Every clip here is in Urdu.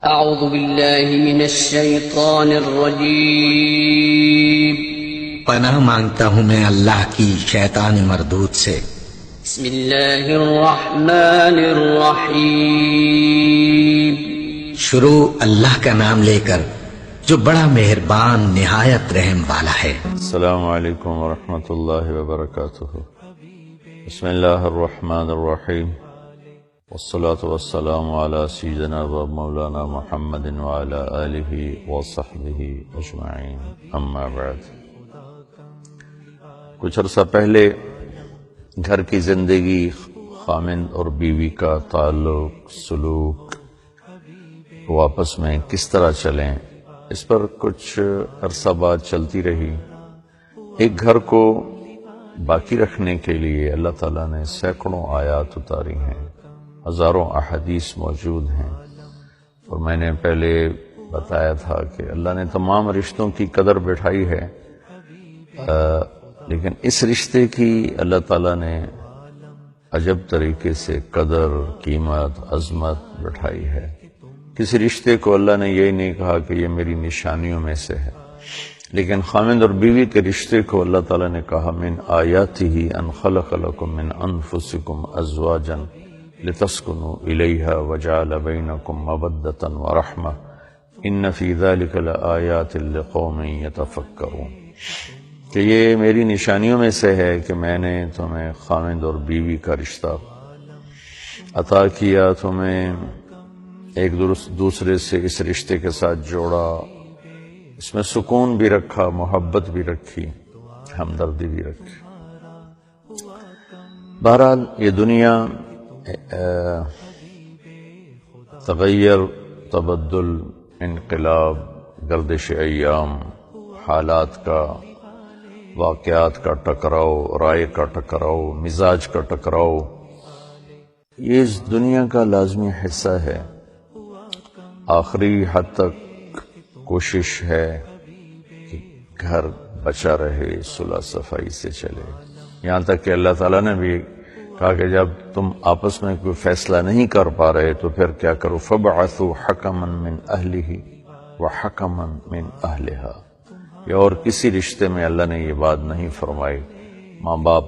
اعوذ باللہ من الشیطان الرجیم پناہ مانگتا ہوں میں اللہ کی شیطان مردود سے۔ بسم اللہ الرحمن الرحیم شروع اللہ کا نام لے کر جو بڑا مہربان نہایت رحم والا ہے۔ السلام علیکم ورحمۃ اللہ وبرکاتہ۔ بسم اللہ الرحمن الرحیم، والصلاة والسلام علی سیدنا و مولانا محمد وعلی آلہ وصحبہ اجمعین، اما بعد۔ کچھ عرصہ پہلے گھر کی زندگی، خامند اور بیوی کا تعلق، سلوک، وہ آپس میں کس طرح چلیں، اس پر کچھ عرصہ بعد چلتی رہی۔ ایک گھر کو باقی رکھنے کے لیے اللہ تعالیٰ نے سینکڑوں آیات اتاری ہیں، ہزاروں احادیث موجود ہیں، اور میں نے پہلے بتایا تھا کہ اللہ نے تمام رشتوں کی قدر بٹھائی ہے، لیکن اس رشتے کی اللہ تعالیٰ نے عجب طریقے سے قدر، قیمت، عظمت بٹھائی ہے۔ کسی رشتے کو اللہ نے یہ نہیں کہا کہ یہ میری نشانیوں میں سے ہے، لیکن خامند اور بیوی کے رشتے کو اللہ تعالیٰ نے کہا من آیاتہ ان خلق لکم من انفسکم ازواجا لتسکنوا الیہا وجعل بینکم مودۃ ورحمۃ ان فی ذلک لآیات لقوم یتفکرون، کہ یہ میری نشانیوں میں سے ہے کہ میں نے تمہیں خامند اور بیوی کا رشتہ عطا کیا، تمہیں ایک دوسرے سے اس رشتے کے ساتھ جوڑا، اس میں سکون بھی رکھا، محبت بھی رکھی، ہمدردی بھی رکھی۔ بہرحال یہ دنیا تغیر، تبدل، انقلاب، گردش ایام، حالات کا، واقعات کا ٹکراؤ، رائے کا ٹکراؤ، مزاج کا ٹکراؤ، یہ اس دنیا کا لازمی حصہ ہے۔ آخری حد تک کوشش ہے کہ گھر بچا رہے، صلح صفائی سے چلے، یہاں تک کہ اللہ تعالیٰ نے بھی کہا کہ جب تم آپس میں کوئی فیصلہ نہیں کر پا رہے تو پھر کیا کرو، فَبْعَثُوا حَكَمًا مِّنْ أَهْلِهِ وَحَكَمًا مِّنْ أَهْلِهَا۔ یہ اور کسی رشتے میں اللہ نے یہ بات نہیں فرمائی۔ ماں باپ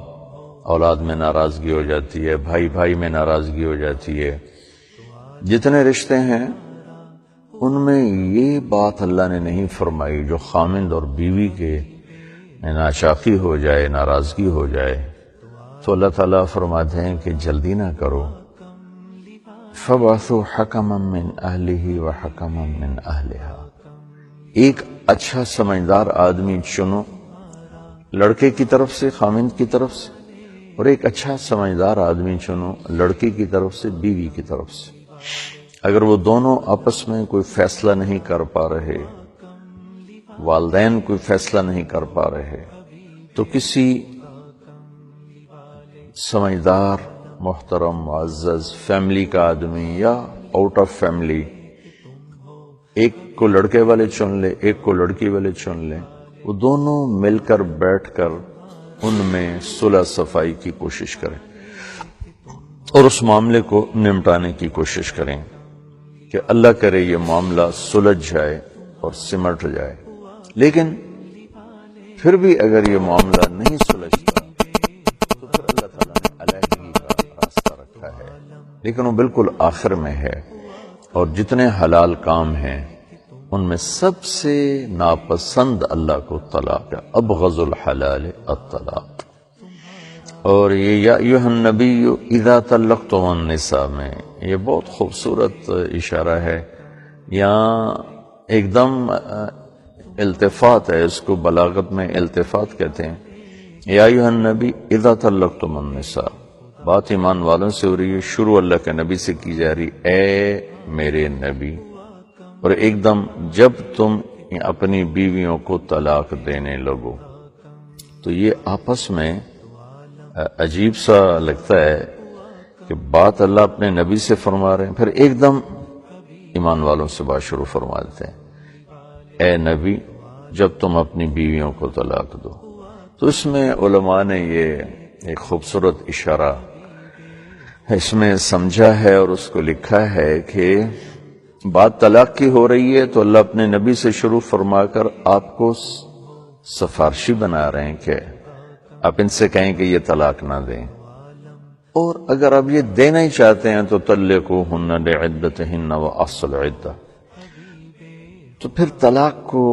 اولاد میں ناراضگی ہو جاتی ہے، بھائی بھائی میں ناراضگی ہو جاتی ہے، جتنے رشتے ہیں ان میں یہ بات اللہ نے نہیں فرمائی جو خامند اور بیوی کے ناچاقی ہو جائے، ناراضگی ہو جائے تو اللہ تعالیٰ فرماتے ہیں کہ جلدی نہ کرو، فَبْعَثُوا حَكَمًا مِّنْ أَهْلِهِ وَحَكَمًا مِّنْ أَهْلِهَا۔ ایک اچھا سمجھدار آدمی چنو، لڑکے کی طرف سے، خامند کی طرف سے، اور ایک اچھا سمجھدار آدمی چنو، لڑکی کی طرف سے، بیوی کی طرف سے۔ اگر وہ دونوں آپس میں کوئی فیصلہ نہیں کر پا رہے، والدین کوئی فیصلہ نہیں کر پا رہے، تو کسی سمجھدار، محترم، معزز فیملی کا آدمی یا آؤٹ آف فیملی، ایک کو لڑکے والے چن لے، ایک کو لڑکی والے چن لے، وہ دونوں مل کر بیٹھ کر ان میں صلح صفائی کی کوشش کریں اور اس معاملے کو نمٹانے کی کوشش کریں کہ اللہ کرے یہ معاملہ سلجھ جائے اور سمٹ جائے۔ لیکن پھر بھی اگر یہ معاملہ نہیں سلجھتا تو پھر اللہ تعالیٰ نے علیحدگی کا راستہ رکھا ہے، لیکن وہ بالکل آخر میں ہے۔ اور جتنے حلال کام ہیں ان میں سب سے ناپسند اللہ کو طلاق ہے، ابغض الحلال الطلاق۔ اور یہ یا ایھا النبی اذا طلقتم النساء میں یہ بہت خوبصورت اشارہ ہے، یہاں ایک دم التفات ہے، اس کو بلاغت میں التفات کہتے ہیں۔ یا ایھا النبی اذا طلقتم النساء، بات ایمان والوں سے ہو رہی ہے، شروع اللہ کے نبی سے کی جا رہی، اے میرے نبی، اور ایک دم جب تم اپنی بیویوں کو طلاق دینے لگو، تو یہ آپس میں عجیب سا لگتا ہے کہ بات اللہ اپنے نبی سے فرما رہے ہیں، پھر ایک دم ایمان والوں سے بات شروع فرما دیتے ہیں، اے نبی جب تم اپنی بیویوں کو طلاق دو۔ تو اس میں علماء نے یہ ایک خوبصورت اشارہ اس میں سمجھا ہے اور اس کو لکھا ہے کہ بات طلاق کی ہو رہی ہے تو اللہ اپنے نبی سے شروع فرما کر آپ کو سفارشی بنا رہے ہیں کہ آپ ان سے کہیں کہ یہ طلاق نہ دیں، اور اگر آپ یہ دینا ہی چاہتے ہیں تو طلقوہن لعدتہن واحصوا العدہ. تو پھر طلاق کو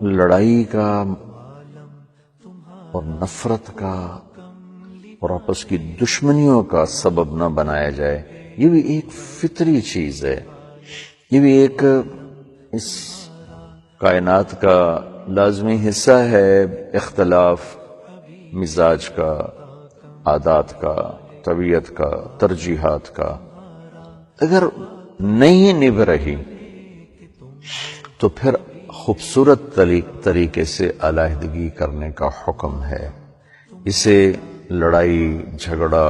لڑائی کا اور نفرت کا اور آپس کی دشمنیوں کا سبب نہ بنایا جائے. یہ بھی ایک فطری چیز ہے، یہ بھی ایک اس کائنات کا لازمی حصہ ہے، اختلاف مزاج کا، عادات کا، طبیعت کا، ترجیحات کا. اگر نہیں نبھ رہی تو پھر خوبصورت طریقے سے علیحدگی کرنے کا حکم ہے. اسے لڑائی جھگڑا،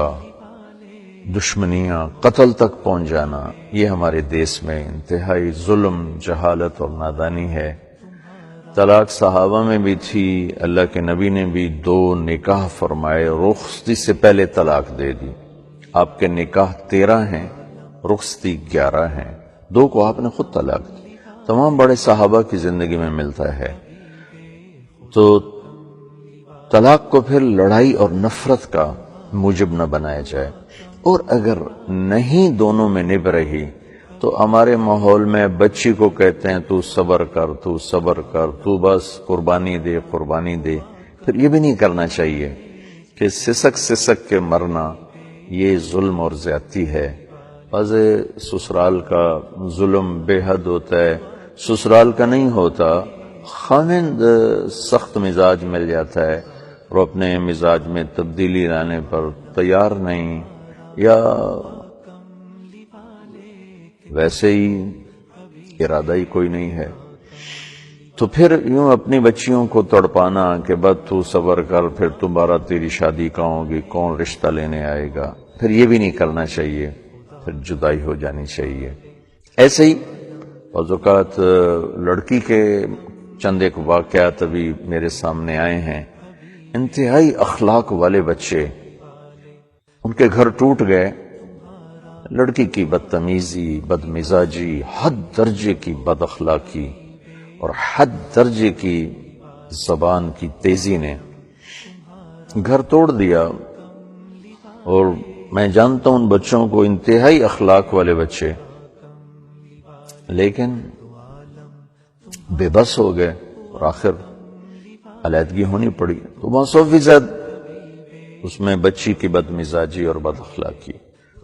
دشمنیاں، قتل تک پہنچ جانا، یہ ہمارے دیس میں انتہائی ظلم، جہالت اور نادانی ہے. طلاق صحابہ میں بھی تھی، اللہ کے نبی نے بھی 2 نکاح فرمائے، رخصتی سے پہلے طلاق دے دی. آپ کے نکاح 13 ہیں، رخصتی 11 ہیں، 2 کو آپ نے خود طلاق دی. تمام بڑے صحابہ کی زندگی میں ملتا ہے. تو طلاق کو پھر لڑائی اور نفرت کا موجب نہ بنایا جائے. اور اگر نہیں دونوں میں نبھ رہی تو ہمارے ماحول میں بچی کو کہتے ہیں تو صبر کر، تو صبر کر، تو بس قربانی دے، قربانی دے. پھر یہ بھی نہیں کرنا چاہیے کہ سسک سسک کے مرنا یہ ظلم اور زیادتی ہے. بعض سسرال کا ظلم بے حد ہوتا ہے، سسرال کا نہیں ہوتا، خاوند سخت مزاج مل جاتا ہے اور اپنے مزاج میں تبدیلی لانے پر تیار نہیں، یا ویسے ہی ارادہ ہی کوئی نہیں ہے، تو پھر یوں اپنی بچیوں کو تڑپانا کہ بس تو صبر کر، پھر تمہارا تیری شادی کہاں ہوگی، کون رشتہ لینے آئے گا. پھر یہ بھی نہیں کرنا چاہیے، پھر جدائی ہو جانی چاہیے. ایسے ہی بعض اوقات لڑکی کے چند ایک واقعات ابھی میرے سامنے آئے ہیں. انتہائی اخلاق والے بچے، ان کے گھر ٹوٹ گئے، لڑکی کی بدتمیزی، بد مزاجی، حد درجے کی بد اخلاقی اور حد درجے کی زبان کی تیزی نے گھر توڑ دیا. اور میں جانتا ہوں ان بچوں کو، انتہائی اخلاق والے بچے، لیکن بے بس ہو گئے اور آخر علیحدگی ہونی پڑی. تو 100% اس میں بچی کی بد مزاجی اور بد اخلاقی.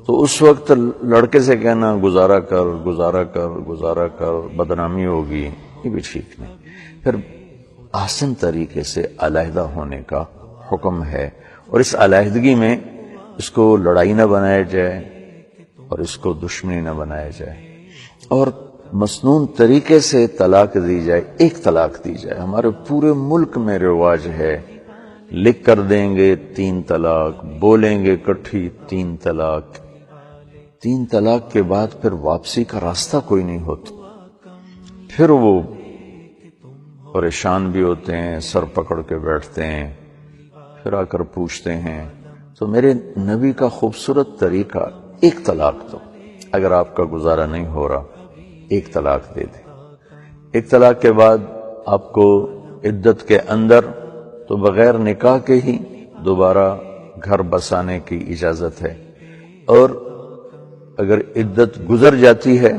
تو اس وقت لڑکے سے کہنا گزارا کر، گزارا کر، گزارا کر، بدنامی ہوگی، یہ بھی ٹھیک نہیں. پھر آسن طریقے سے علیحدہ ہونے کا حکم ہے، اور اس علیحدگی میں اس کو لڑائی نہ بنایا جائے اور اس کو دشمنی نہ بنایا جائے، اور مسنون طریقے سے طلاق دی جائے. ایک طلاق دی جائے. ہمارے پورے ملک میں رواج ہے، لکھ کر دیں گے 3 طلاق، بولیں گے کٹھی 3 طلاق. 3 طلاق کے بعد پھر واپسی کا راستہ کوئی نہیں ہوتا. پھر وہ پریشان بھی ہوتے ہیں، سر پکڑ کے بیٹھتے ہیں، پھر آ کر پوچھتے ہیں. تو میرے نبی کا خوبصورت طریقہ، ایک طلاق دو. اگر آپ کا گزارا نہیں ہو رہا، ایک طلاق دے دیں. ایک طلاق کے بعد آپ کو عدت کے اندر تو بغیر نکاح کے ہی دوبارہ گھر بسانے کی اجازت ہے، اور اگر عدت گزر جاتی ہے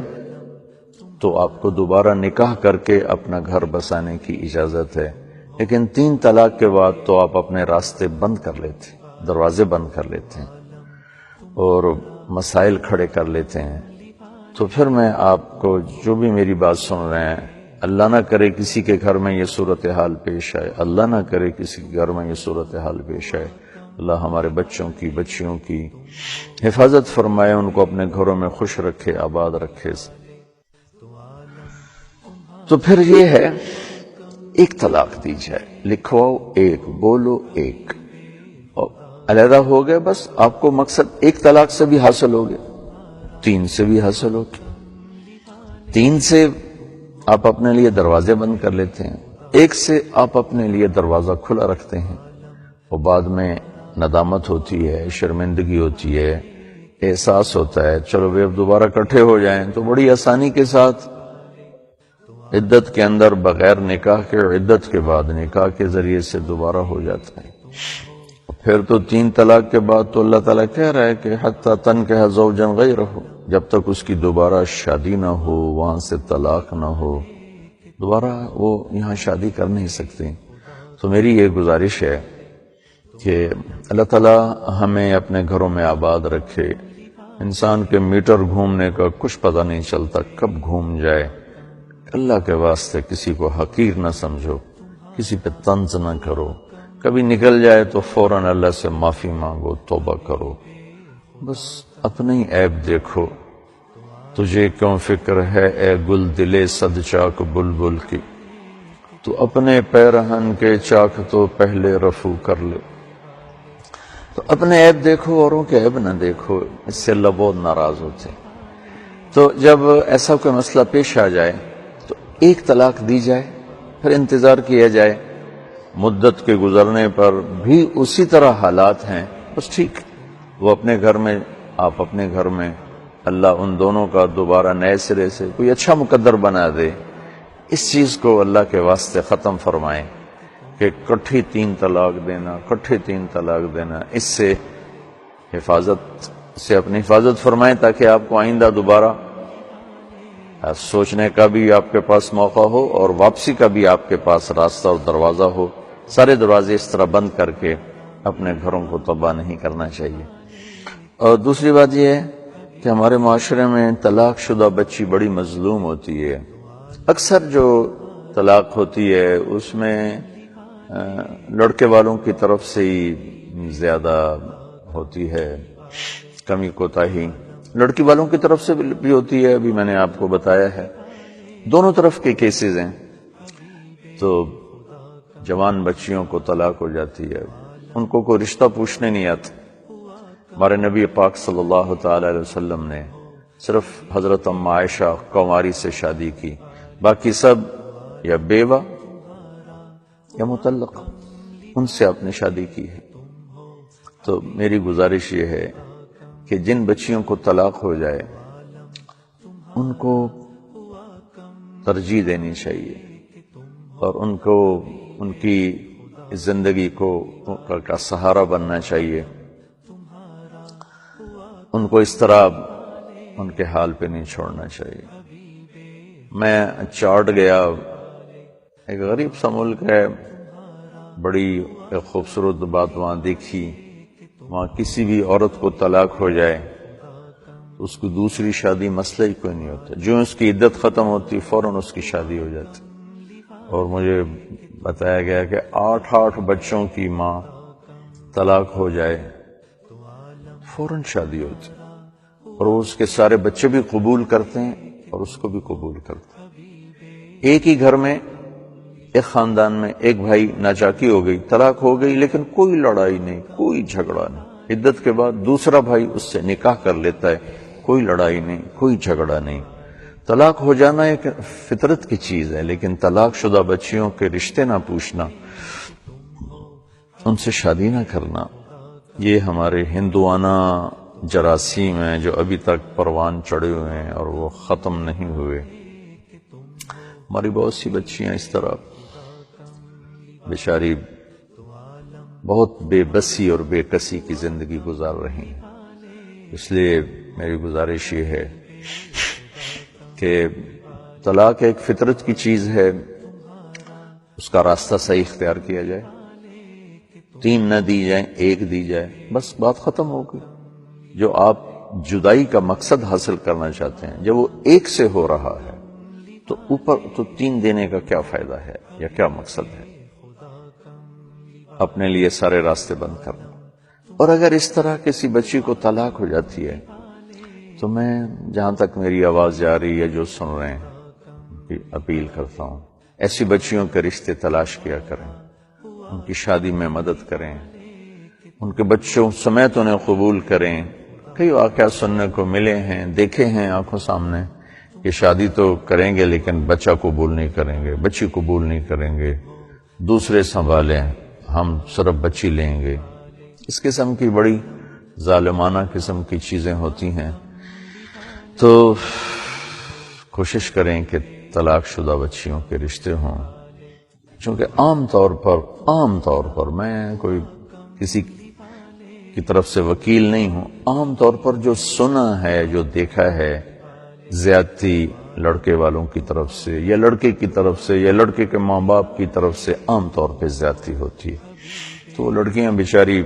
تو آپ کو دوبارہ نکاح کر کے اپنا گھر بسانے کی اجازت ہے. لیکن 3 طلاق کے بعد تو آپ اپنے راستے بند کر لیتے ہیں، دروازے بند کر لیتے ہیں اور مسائل کھڑے کر لیتے ہیں. تو پھر میں آپ کو جو بھی میری بات سن رہے ہیں، اللہ نہ کرے کسی کے گھر میں یہ صورتحال پیش آئے، اللہ نہ کرے کسی کے گھر میں یہ صورتحال پیش آئے. اللہ ہمارے بچوں کی، بچیوں کی حفاظت فرمائے، ان کو اپنے گھروں میں خوش رکھے، آباد رکھے. تو پھر یہ ہے، ایک طلاق دی جائے، لکھواؤ 1، بولو 1، اور علیحدہ ہو گئے. بس آپ کو مقصد ایک طلاق سے بھی حاصل ہو گیا، 3 سے بھی حاصل ہو گیا. 3 سے آپ اپنے لیے دروازے بند کر لیتے ہیں، 1 سے آپ اپنے لیے دروازہ کھلا رکھتے ہیں، اور بعد میں ندامت ہوتی ہے، شرمندگی ہوتی ہے احساس ہوتا ہے چلو بھائی اب دوبارہ اکٹھے ہو جائیں، تو بڑی آسانی کے ساتھ عدت کے اندر بغیر نکاح کے اور عدت کے بعد نکاح کے ذریعے سے دوبارہ ہو جاتا ہے۔ پھر تو 3 طلاق کے بعد تو اللہ تعالیٰ کہہ رہا ہے کہ حتی تنکح زوجا غیرہ، جب تک اس کی دوبارہ شادی نہ ہو، وہاں سے طلاق نہ ہو، دوبارہ وہ یہاں شادی کر نہیں سکتے۔ تو میری یہ گزارش ہے کہ اللہ تعالیٰ ہمیں اپنے گھروں میں آباد رکھے۔ انسان کے میٹر گھومنے کا کچھ پتہ نہیں چلتا کب گھوم جائے۔ اللہ کے واسطے کسی کو حقیر نہ سمجھو، کسی پہ طنز نہ کرو، کبھی نکل جائے تو فوراً اللہ سے معافی مانگو، توبہ کرو، بس اپنے ہی عیب دیکھو۔ تجھے کیوں فکر ہے اے گل دلے صد چاک بلبل کی، تو اپنے پیرہن کے چاک تو پہلے رفو کر لے۔ تو اپنے عیب دیکھو، اوروں کے عیب نہ دیکھو، اس سے اللہ بہت ناراض ہوتے ہیں۔ تو جب ایسا کوئی مسئلہ پیش آ جائے تو 1 طلاق دی جائے، پھر انتظار کیا جائے، مدت کے گزرنے پر بھی اسی طرح حالات ہیں، بس ٹھیک، وہ اپنے گھر میں، آپ اپنے گھر میں، اللہ ان دونوں کا دوبارہ نئے سرے سے کوئی اچھا مقدر بنا دے۔ اس چیز کو اللہ کے واسطے ختم فرمائیں کہ کٹھی 3 طلاق دینا، کٹھی 3 طلاق دینا، اس سے اپنی حفاظت فرمائیں تاکہ آپ کو آئندہ دوبارہ سوچنے کا بھی آپ کے پاس موقع ہو اور واپسی کا بھی آپ کے پاس راستہ اور دروازہ ہو۔ سارے دروازے اس طرح بند کر کے اپنے گھروں کو تباہ نہیں کرنا چاہیے۔ اور دوسری بات یہ ہے کہ ہمارے معاشرے میں طلاق شدہ بچی بڑی مظلوم ہوتی ہے۔ اکثر جو طلاق ہوتی ہے اس میں لڑکے والوں کی طرف سے ہی زیادہ ہوتی ہے کمی کوتاہی، لڑکی والوں کی طرف سے بھی ہوتی ہے، ابھی میں نے آپ کو بتایا ہے، دونوں طرف کے کیسز ہیں۔ تو جوان بچیوں کو طلاق ہو جاتی ہے، ان کو کوئی رشتہ پوچھنے نہیں آتا۔ ہمارے نبی پاک صلی اللہ تعالی علیہ وسلم نے صرف حضرت ام عائشہ کنواری سے شادی کی، باقی سب یا بیوہ یا مطلق، ان سے آپ نے شادی کی ہے۔ تو میری گزارش یہ ہے کہ جن بچیوں کو طلاق ہو جائے ان کو ترجیح دینی چاہیے اور ان کو ان کی زندگی کو کا سہارا بننا چاہیے، ان کو اس طرح ان کے حال پہ نہیں چھوڑنا چاہیے۔ میں چاٹ گیا، ایک غریب سا ملک ہے، بڑی ایک خوبصورت بات وہاں دیکھی، وہاں کسی بھی عورت کو طلاق ہو جائے تو اس کو دوسری شادی مسئلہ ہی کوئی نہیں ہوتا، جو اس کی عدت ختم ہوتی فوراً اس کی شادی ہو جاتی۔ اور مجھے بتایا گیا کہ 8 بچوں کی ماں طلاق ہو جائے فوراً شادی ہوتی، اور اس کے سارے بچے بھی قبول کرتے ہیں اور اس کو بھی قبول کرتے ہیں۔ ایک ہی گھر میں، ایک خاندان میں ایک بھائی ناچاکی ہو گئی، طلاق ہو گئی، لیکن کوئی لڑائی نہیں، کوئی جھگڑا نہیں، عدت کے بعد دوسرا بھائی اس سے نکاح کر لیتا ہے، کوئی لڑائی نہیں، کوئی جھگڑا نہیں۔ طلاق ہو جانا ایک فطرت کی چیز ہے، لیکن طلاق شدہ بچیوں کے رشتے نہ پوچھنا، ان سے شادی نہ کرنا، یہ ہمارے ہندوانہ جراثیم ہیں جو ابھی تک پروان چڑھے ہوئے ہیں اور وہ ختم نہیں ہوئے۔ ہماری بہت سی بچیاں اس طرح بیچاری بہت بے بسی اور بے کسی کی زندگی گزار رہی ہیں۔ اس لیے میری گزارش یہ ہے کہ طلاق ایک فطرت کی چیز ہے، اس کا راستہ صحیح اختیار کیا جائے، 3 نہ دی جائیں، 1 دی جائے، بس بات ختم ہو گئی۔ جو آپ جدائی کا مقصد حاصل کرنا چاہتے ہیں جب وہ 1 سے ہو رہا ہے تو اوپر تو 3 دینے کا کیا فائدہ ہے یا کیا مقصد ہے؟ اپنے لیے سارے راستے بند کرنا۔ اور اگر اس طرح کسی بچی کو طلاق ہو جاتی ہے تو میں جہاں تک میری آواز جا رہی ہے، جو سن رہے ہیں، اپیل کرتا ہوں، ایسی بچیوں کے رشتے تلاش کیا کریں، ان کی شادی میں مدد کریں، ان کے بچوں سمیت انہیں قبول کریں۔ کئی واقعات سننے کو ملے ہیں، دیکھے ہیں آنکھوں سامنے کہ شادی تو کریں گے لیکن بچہ قبول نہیں کریں گے، بچی قبول نہیں کریں گے، دوسرے سنبھالیں، ہم صرف بچی لیں گے۔ اس قسم کی بڑی ظالمانہ قسم کی چیزیں ہوتی ہیں، تو کوشش کریں کہ طلاق شدہ بچیوں کے رشتے ہوں، چونکہ عام طور پر میں کوئی کسی کی طرف سے وکیل نہیں ہوں، عام طور پر جو سنا ہے، جو دیکھا ہے، زیادتی لڑکے والوں کی طرف سے یا لڑکے کی طرف سے یا لڑکے کے ماں باپ کی طرف سے عام طور پہ زیادتی ہوتی ہے، تو لڑکیاں بیچاری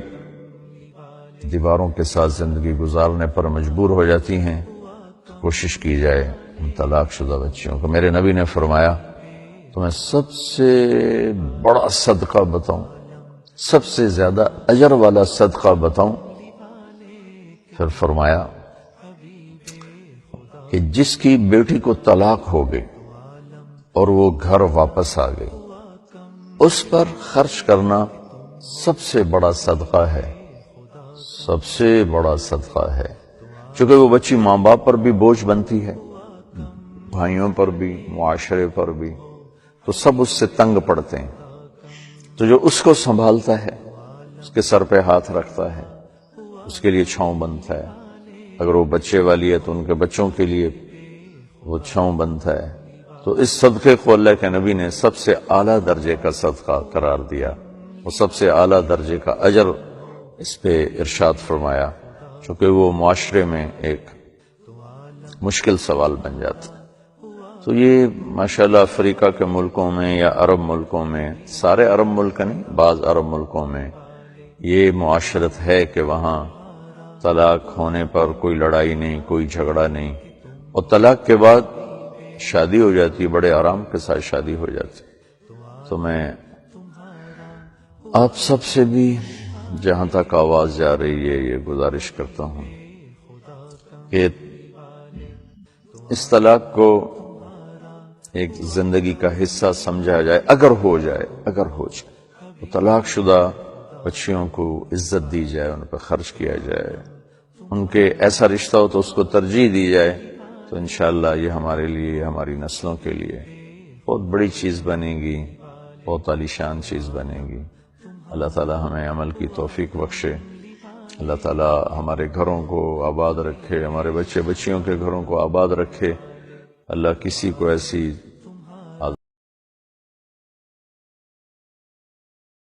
دیواروں کے ساتھ زندگی گزارنے پر مجبور ہو جاتی ہیں۔ تو کوشش کی جائے ان طلاق شدہ بچیوں کو۔ میرے نبی نے فرمایا تو میں سب سے بڑا صدقہ بتاؤں، سب سے زیادہ اجر والا صدقہ بتاؤں؟ پھر فرمایا کہ جس کی بیٹی کو طلاق ہو گئی اور وہ گھر واپس آ گئی، اس پر خرچ کرنا سب سے بڑا صدقہ ہے، سب سے بڑا صدقہ ہے، چونکہ وہ بچی ماں باپ پر بھی بوجھ بنتی ہے، بھائیوں پر بھی، معاشرے پر بھی، تو سب اس سے تنگ پڑتے ہیں۔ تو جو اس کو سنبھالتا ہے، اس کے سر پہ ہاتھ رکھتا ہے، اس کے لیے چھاؤں بنتا ہے، اگر وہ بچے والی ہے تو ان کے بچوں کے لیے وہ چھاؤں بنتا ہے۔ تو اس صدقے کو اللہ کے نبی نے سب سے اعلیٰ درجے کا صدقہ قرار دیا، وہ سب سے اعلیٰ درجے کا اجر اس پہ ارشاد فرمایا، چونکہ وہ معاشرے میں ایک مشکل سوال بن جاتا ہے۔ تو یہ ماشاءاللہ افریقہ کے ملکوں میں یا عرب ملکوں میں، سارے عرب ملک نہیں، بعض عرب ملکوں میں یہ معاشرت ہے کہ وہاں طلاق ہونے پر کوئی لڑائی نہیں، کوئی جھگڑا نہیں، اور طلاق کے بعد شادی ہو جاتی ہے، بڑے آرام کے ساتھ شادی ہو جاتی ہے۔ تو میں آپ سب سے بھی جہاں تک آواز جا رہی ہے یہ گزارش کرتا ہوں کہ اس طلاق کو ایک زندگی کا حصہ سمجھا جائے، اگر ہو جائے تو طلاق شدہ بچیوں کو عزت دی جائے، ان پہ خرچ کیا جائے، ان کے ایسا رشتہ ہو تو اس کو ترجیح دی جائے، تو انشاءاللہ یہ ہمارے لیے، ہماری نسلوں کے لیے بہت بڑی چیز بنے گی، بہت عالیشان چیز بنے گی۔ اللہ تعالی ہمیں عمل کی توفیق بخشے، اللہ تعالی ہمارے گھروں کو آباد رکھے، ہمارے بچے بچیوں کے گھروں کو آباد رکھے، اللہ کسی کو ایسی